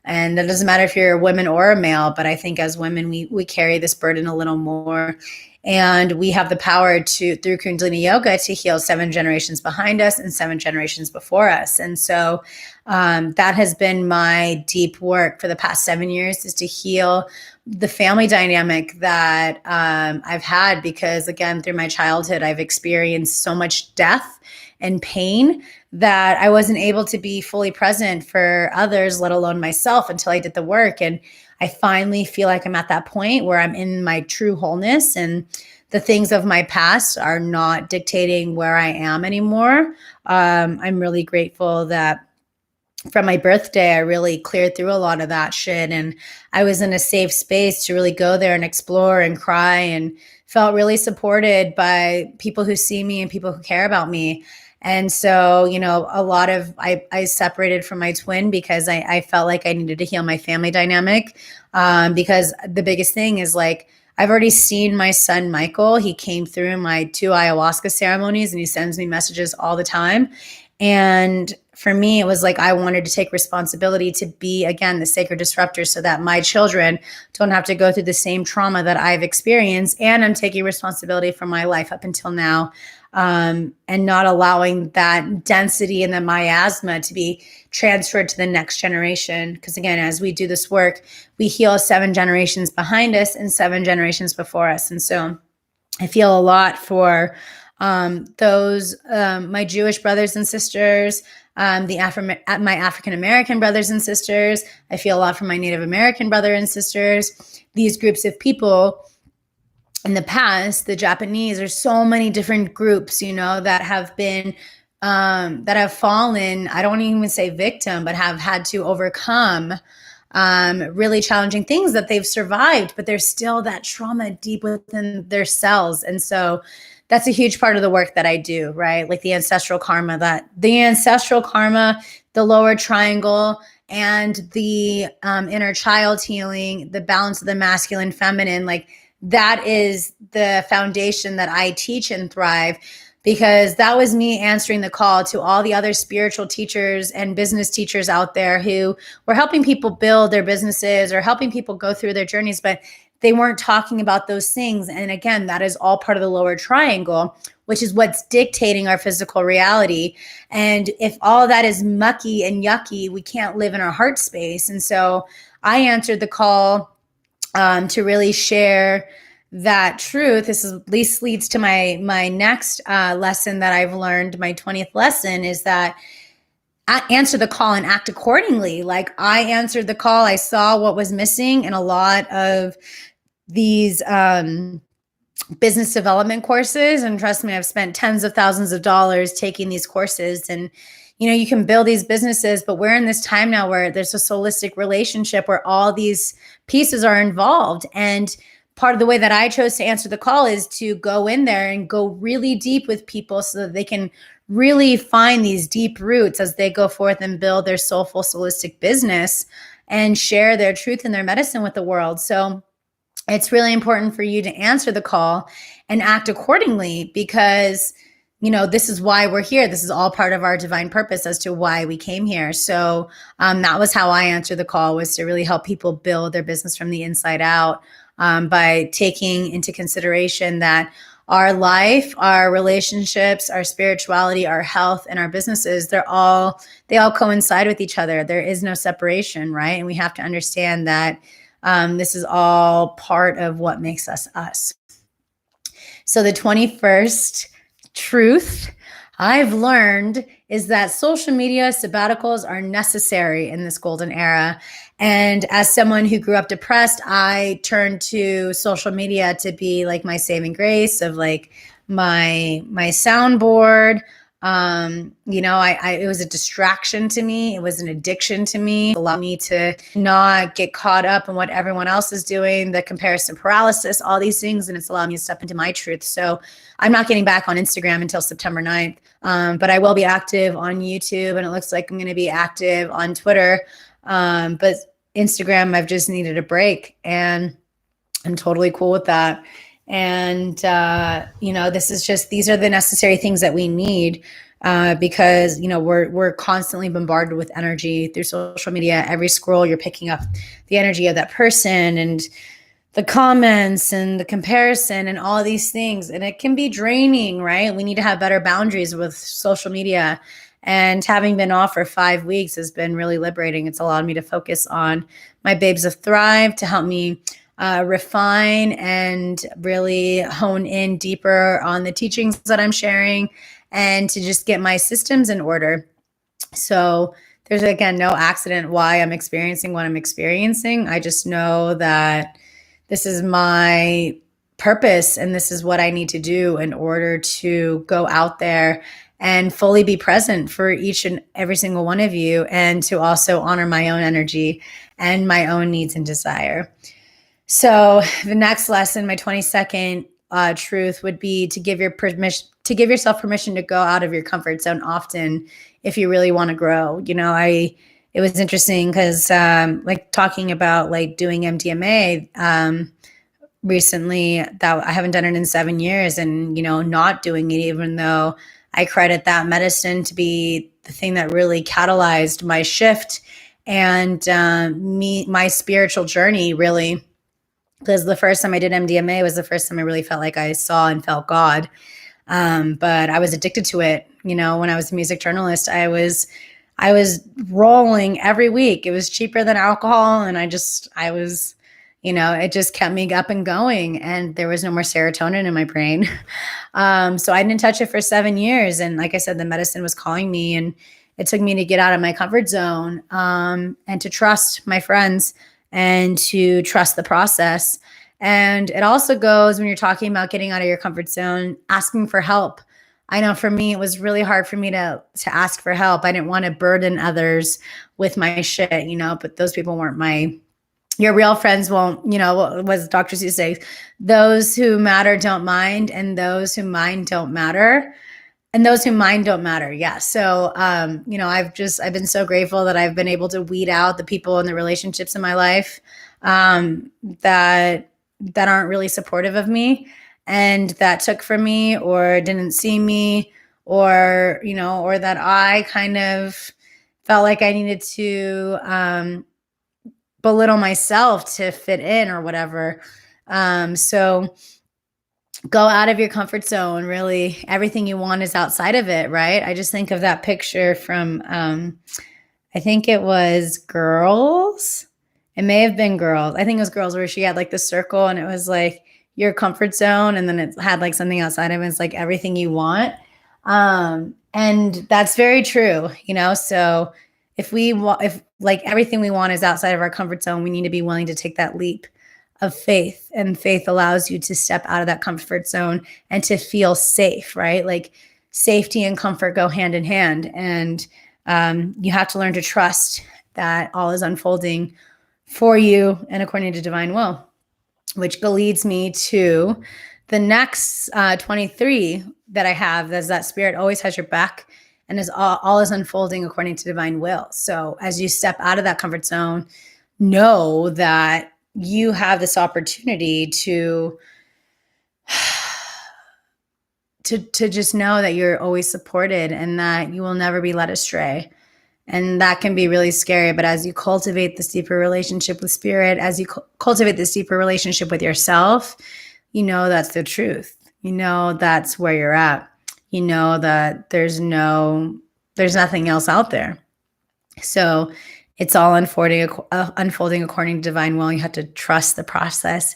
[SPEAKER 1] And that doesn't matter if you're a woman or a male, but I think as women, we carry this burden a little more. And we have the power through Kundalini Yoga, to heal 7 generations behind us and 7 generations before us. And so that has been my deep work for the past 7 years, is to heal the family dynamic that I've had, because again, through my childhood, I've experienced so much death and pain that I wasn't able to be fully present for others, let alone myself, until I did the work. And I finally feel like I'm at that point where I'm in my true wholeness, and the things of my past are not dictating where I am anymore. I'm really grateful that from my birthday, I really cleared through a lot of that shit. And I was in a safe space to really go there and explore and cry, and felt really supported by people who see me and people who care about me. And so, I separated from my twin because I felt like I needed to heal my family dynamic. Because the biggest thing is, like, I've already seen my son, Michael. He came through my 2 ayahuasca ceremonies, and he sends me messages all the time. And for me, it was like, I wanted to take responsibility to be, again, the sacred disruptor, so that my children don't have to go through the same trauma that I've experienced. And I'm taking responsibility for my life up until now, and not allowing that density and the miasma to be transferred to the next generation. Because again, as we do this work, we heal 7 generations behind us and 7 generations before us. And so I feel a lot for those my Jewish brothers and sisters, my African American brothers and sisters. I feel a lot for my Native American brothers and sisters. These groups of people in the past, the Japanese, there's so many different groups, that have been that have fallen, I don't even say victim, but have had to overcome really challenging things that they've survived, but there's still that trauma deep within their cells. And so that's a huge part of the work that I do, right? Like the ancestral karma, the lower triangle, and the inner child healing, the balance of the masculine, feminine, like that is the foundation that I teach in Thrive, because that was me answering the call to all the other spiritual teachers and business teachers out there who were helping people build their businesses or helping people go through their journeys, but they weren't talking about those things. And again, that is all part of the lower triangle, which is what's dictating our physical reality. And if all that is mucky and yucky, we can't live in our heart space. And so I answered the call to really share that truth. This leads to my next lesson that I've learned. My 20th lesson is that I answer the call and act accordingly. Like, I answered the call. I saw what was missing in a lot of these business development courses. And trust me, I've spent tens of thousands of dollars taking these courses. And, you can build these businesses, but we're in this time now where there's a holistic relationship where all these pieces are involved. And part of the way that I chose to answer the call is to go in there and go really deep with people so that they can really find these deep roots as they go forth and build their soulful, holistic business and share their truth and their medicine with the world. So it's really important for you to answer the call and act accordingly, because this is why we're here. This is all part of our divine purpose as to why we came here. So that was how I answered the call, was to really help people build their business from the inside out, by taking into consideration that our life, our relationships, our spirituality, our health, and our businesses, they all coincide with each other. There is no separation, right? And we have to understand that this is all part of what makes us us. So the 21st truth I've learned is that social media sabbaticals are necessary in this golden era. And as someone who grew up depressed, I turned to social media to be like my saving grace of like my soundboard. It was a distraction to me. It was an addiction to me. It allowed me to not get caught up in what everyone else is doing, the comparison paralysis, all these things. And it's allowed me to step into my truth. So I'm not getting back on Instagram until September 9th. But I will be active on YouTube, and it looks like I'm going to be active on Twitter. But Instagram, I've just needed a break, and I'm totally cool with that. And, these are the necessary things that we need, because, we're constantly bombarded with energy through social media. Every scroll, you're picking up the energy of that person and the comments and the comparison and all of these things. And it can be draining, right? We need to have better boundaries with social media. And having been off for 5 weeks has been really liberating. It's allowed me to focus on my Babes of Thrive, to help me refine and really hone in deeper on the teachings that I'm sharing, and to just get my systems in order. So there's, again, no accident why I'm experiencing what I'm experiencing. I just know that this is my purpose, and this is what I need to do in order to go out there and fully be present for each and every single one of you, and to also honor my own energy and my own needs and desire. So the next lesson, my 22nd truth, would be to give yourself permission to go out of your comfort zone often if you really want to grow. It was interesting because like talking about like doing MDMA recently, that I haven't done it in 7 years, and not doing it, even though I credit that medicine to be the thing that really catalyzed my shift and my spiritual journey, really. Because the first time I did MDMA was the first time I really felt like I saw and felt God. But I was addicted to it. When I was a music journalist, I was rolling every week. It was cheaper than alcohol. And it just kept me up and going, and there was no more serotonin in my brain. So I didn't touch it for 7 years. And like I said, the medicine was calling me, and it took me to get out of my comfort zone, and to trust my friends and to trust the process. And it also goes, when you're talking about getting out of your comfort zone, asking for help. I know for me, it was really hard for me to ask for help. I didn't want to burden others with my shit, but those people weren't your real friends won't, what doctors used to say, those who matter don't mind, and those who mind don't matter. And those who mind don't matter. Yeah. So, I've been so grateful that I've been able to weed out the people and the relationships in my life that aren't really supportive of me, and that took from me, or didn't see me, or that I kind of felt like I needed to belittle myself to fit in or whatever. So go out of your comfort zone. Really, everything you want is outside of it, right? I just think of that picture from, I think it was Girls. It may have been Girls. I think it was Girls, where she had like the circle, and it was like your comfort zone, and then it had like something outside of it. It's like everything you want. And that's very true, so if like everything we want is outside of our comfort zone, we need to be willing to take that leap of faith. And faith allows you to step out of that comfort zone and to feel safe, right? Like safety and comfort go hand in hand. And You have to learn to trust that all is unfolding for you and according to divine will, which leads me to the next 23 that I have. Is that spirit always has your back and is all is unfolding according to divine will. So as you step out of that comfort zone, know that you have this opportunity to just know that you're always supported and that you will never be led astray. And that can be really scary. But as you cultivate this deeper relationship with spirit, as you cultivate this deeper relationship with yourself, you know that's the truth. You know that's where you're at. You know that there's nothing else out there. So it's all unfolding according to divine will. You have to trust the process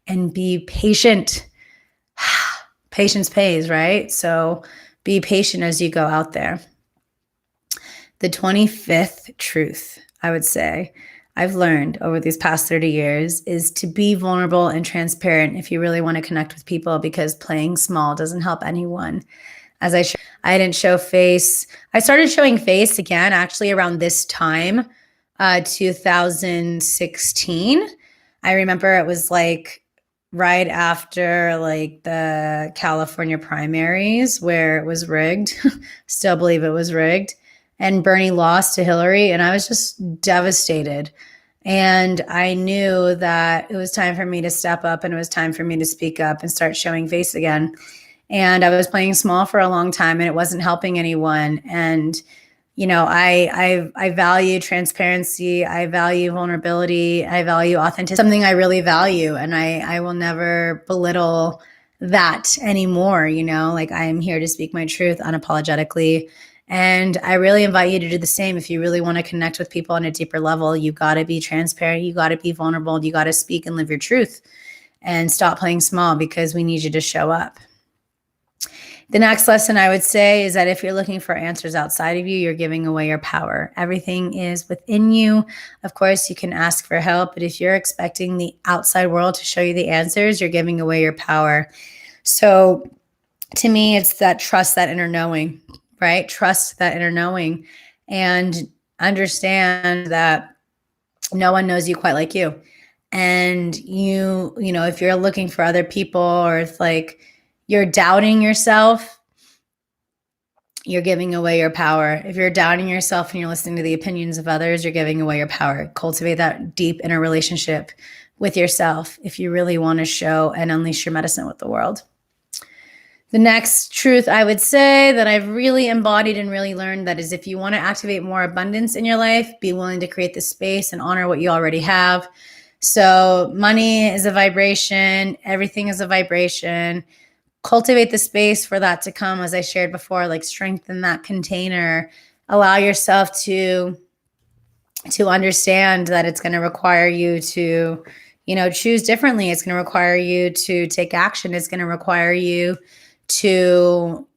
[SPEAKER 1] and be patient. Patience pays, right? So be patient as you go out there. The 25th truth, I would say, I've learned over these past 30 years is to be vulnerable and transparent if you really want to connect with people, because playing small doesn't help anyone. As I didn't show face. I started showing face again, actually around this time, 2016. I remember it was like right after like the California primaries where it was rigged. Still believe it was rigged. And Bernie lost to Hillary, and I was just devastated. And I knew that it was time for me to step up, and it was time for me to speak up and start showing face again. And I was playing small for a long time, and it wasn't helping anyone. And you know, I value transparency. I value vulnerability. I value authenticity. Something I really value, and I will never belittle that anymore. You know, like I am here to speak my truth unapologetically. And I really invite you to do the same. If you really want to connect with people on a deeper level, you got to be transparent. You got to be vulnerable. You got to speak and live your truth and stop playing small, because we need you to show up. The next lesson I would say is that if you're looking for answers outside of you, you're giving away your power. Everything is within you. Of course, you can ask for help, but if you're expecting the outside world to show you the answers, you're giving away your power. So to me, it's that trust, that inner knowing, right? Trust that inner knowing and understand that no one knows you quite like you. And you know, if you're looking for other people, or if like you're doubting yourself, you're giving away your power. If you're doubting yourself and you're listening to the opinions of others, you're giving away your power. Cultivate that deep inner relationship with yourself if you really want to show and unleash your medicine with the world. The next truth I would say that I've really embodied and really learned, that is, if you want to activate more abundance in your life, be willing to create the space and honor what you already have. So money is a vibration. Everything is a vibration. Cultivate the space for that to come, as I shared before, like strengthen that container. Allow yourself to understand that it's going to require you to, you know, choose differently. It's going to require you to take action. It's going to require you to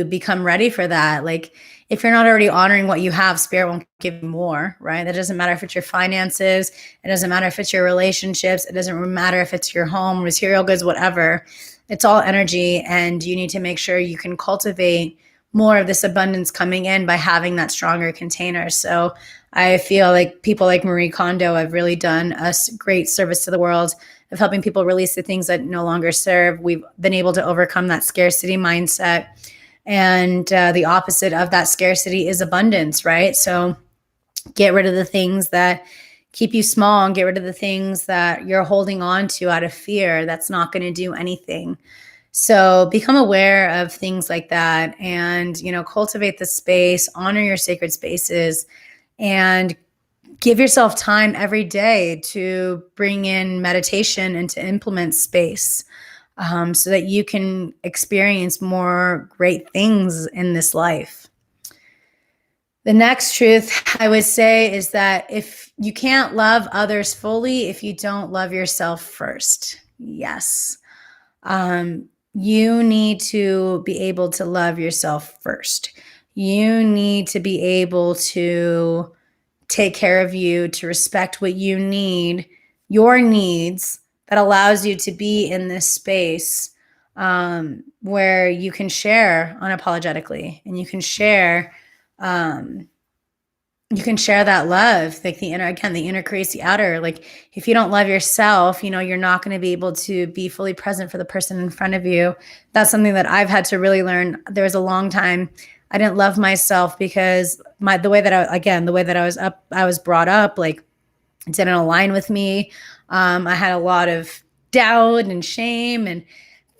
[SPEAKER 1] become ready for that. Like if you're not already honoring what you have, spirit won't give you more, right? That doesn't matter if it's your finances. It doesn't matter if it's your relationships. It doesn't matter if it's your home, material goods, whatever. It's all energy. And you need to make sure you can cultivate more of this abundance coming in by having that stronger container. So I feel like people like Marie Kondo have really done a great service to the world of helping people release the things that no longer serve. We've been able to overcome that scarcity mindset. And the opposite of that scarcity is abundance, right? So get rid of the things that keep you small and get rid of the things that you're holding on to out of fear. That's not going to do anything. So become aware of things like that, and, you know, cultivate the space, honor your sacred spaces, and give yourself time every day to bring in meditation and to implement space, so that you can experience more great things in this life. The next truth I would say is that if you can't love others fully if you don't love yourself first. Yes. You need to be able to love yourself first. You need to be able to take care of you, to respect what you need, your needs, that allows you to be in this space where you can share unapologetically, and you can share you can share that love, like the inner creates the outer. Like if you don't love yourself, you're not going to be able to be fully present for the person in front of you. That's something that I've had to really learn. There was a long time I didn't love myself because the way that I was brought up, like it didn't align with me. I had a lot of doubt and shame and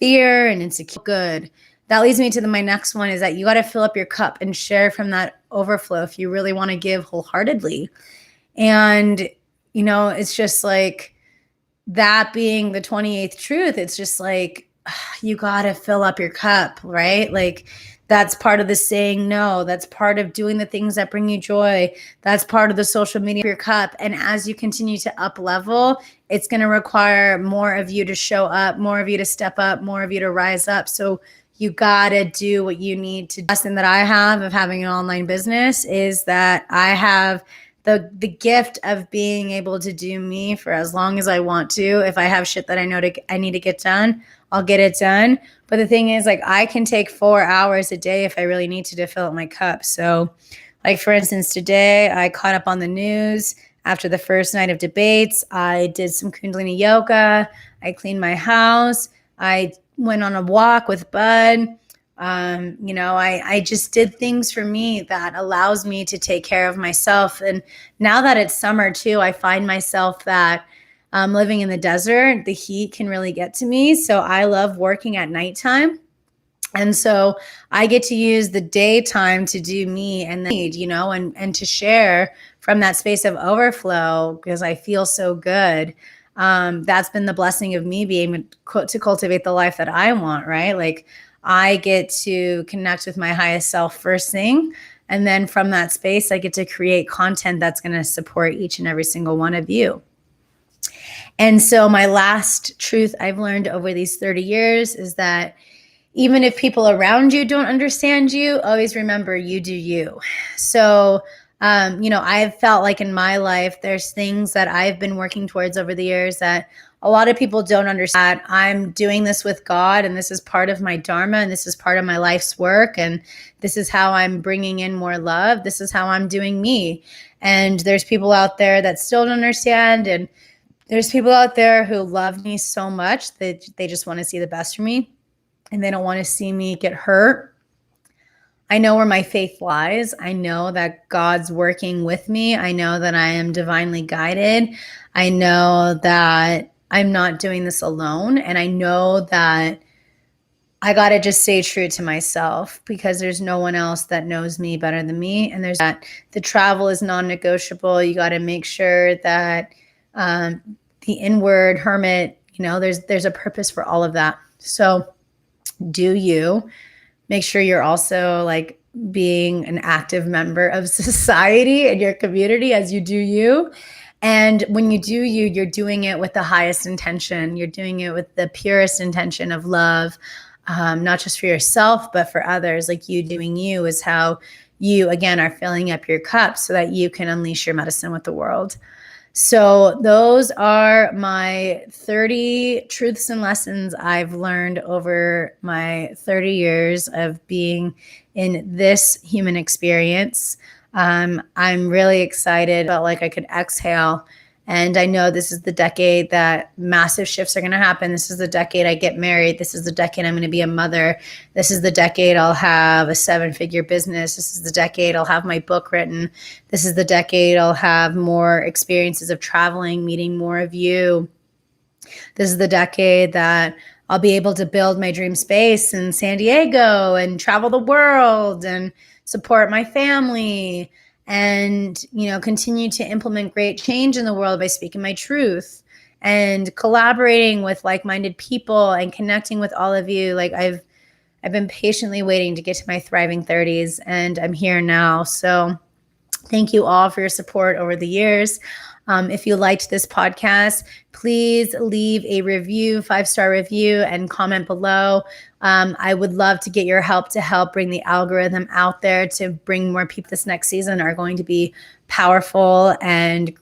[SPEAKER 1] fear and insecurity. Good. That leads me to my next one is that you got to fill up your cup and share from that overflow if you really want to give wholeheartedly. And, it's just like that being the 28th truth. It's just like, you got to fill up your cup, right? Like that's part of the saying no. That's part of doing the things that bring you joy. That's part of the social media your cup. And as you continue to up level, it's going to require more of you to show up, more of you to step up, more of you to rise up. So you got to do what you need to. The lesson that I have of having an online business is that I have the gift of being able to do me for as long as I want to. If I have shit that I know I need to get done, I'll get it done. But the thing is, like, I can take 4 hours a day if I really need to fill up my cup. So, like, for instance, today I caught up on the news after the first night of debates. I did some Kundalini yoga. I cleaned my house. I went on a walk with Bud. I just did things for me that allows me to take care of myself. And now that it's summer too, I find myself that living in the desert, the heat can really get to me. So I love working at nighttime. And so I get to use the daytime to do me and and to share from that space of overflow because I feel so good. That's been the blessing of me being to cultivate the life that I want, right? Like I get to connect with my highest self first thing. And then from that space, I get to create content that's going to support each and every single one of you. And so my last truth I've learned over these 30 years is that even if people around you don't understand you, always remember you do you. So, I've felt like in my life, there's things that I've been working towards over the years that a lot of people don't understand. I'm doing this with God, and this is part of my dharma, and this is part of my life's work, and this is how I'm bringing in more love. This is how I'm doing me. And there's people out there that still don't understand, and there's people out there who love me so much that they just want to see the best for me, and they don't want to see me get hurt. I know where my faith lies. I know that God's working with me. I know that I am divinely guided. I know that I'm not doing this alone. And I know that I got to just stay true to myself because there's no one else that knows me better than me. And there's that the travel is non-negotiable. You got to make sure that the inward hermit, there's a purpose for all of that. So do you. Make sure you're also like being an active member of society and your community as you do you. And when you do you, you're doing it with the highest intention. You're doing it with the purest intention of love, not just for yourself, but for others. Like you doing you is how you, again, are filling up your cup so that you can unleash your medicine with the world. So those are my 30 truths and lessons I've learned over my 30 years of being in this human experience. I'm really excited. Felt like I could exhale. And I know this is the decade that massive shifts are going to happen. This is the decade I get married. This is the decade I'm going to be a mother. This is the decade I'll have a 7-figure business. This is the decade I'll have my book written. This is the decade I'll have more experiences of traveling, meeting more of you. This is the decade that I'll be able to build my dream space in San Diego and travel the world and support my family and, continue to implement great change in the world by speaking my truth and collaborating with like-minded people and connecting with all of you. Like I've been patiently waiting to get to my thriving 30s and I'm here now. So thank you all for your support over the years. If you liked this podcast, please leave a review, 5-star review, and comment below. I would love to get your help to help bring the algorithm out there to bring more people. This next season are going to be powerful and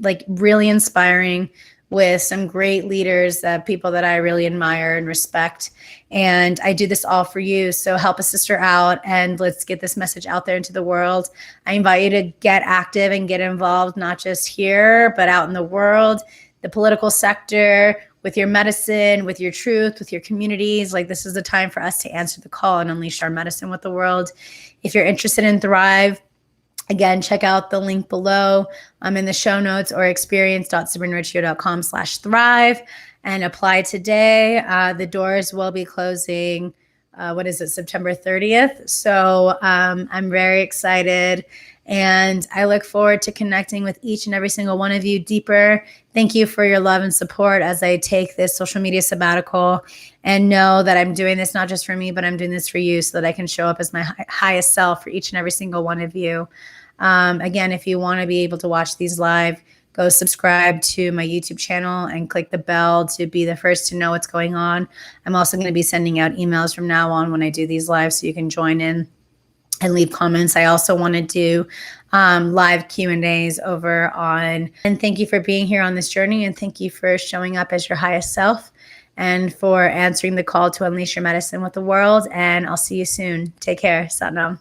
[SPEAKER 1] like really inspiring. with some great leaders, people that I really admire and respect. And I do this all for you. So help a sister out and let's get this message out there into the world. I invite you to get active and get involved, not just here, but out in the world, the political sector, with your medicine, with your truth, with your communities. Like, this is the time for us to answer the call and unleash our medicine with the world. If you're interested in Thrive, again, check out the link below in the show notes, or experience.sabrinariccio.com/thrive and apply today. The doors will be closing, September 30th. So I'm very excited. And I look forward to connecting with each and every single one of you deeper. Thank you for your love and support as I take this social media sabbatical, and know that I'm doing this not just for me, but I'm doing this for you so that I can show up as my highest self for each and every single one of you. Again, if you want to be able to watch these live, go subscribe to my YouTube channel and click the bell to be the first to know what's going on. I'm also going to be sending out emails from now on when I do these live, so you can join in and leave comments. I also want to do live Q&As over on. And thank you for being here on this journey, and thank you for showing up as your highest self and for answering the call to unleash your medicine with the world. And I'll see you soon. Take care. Sadhana.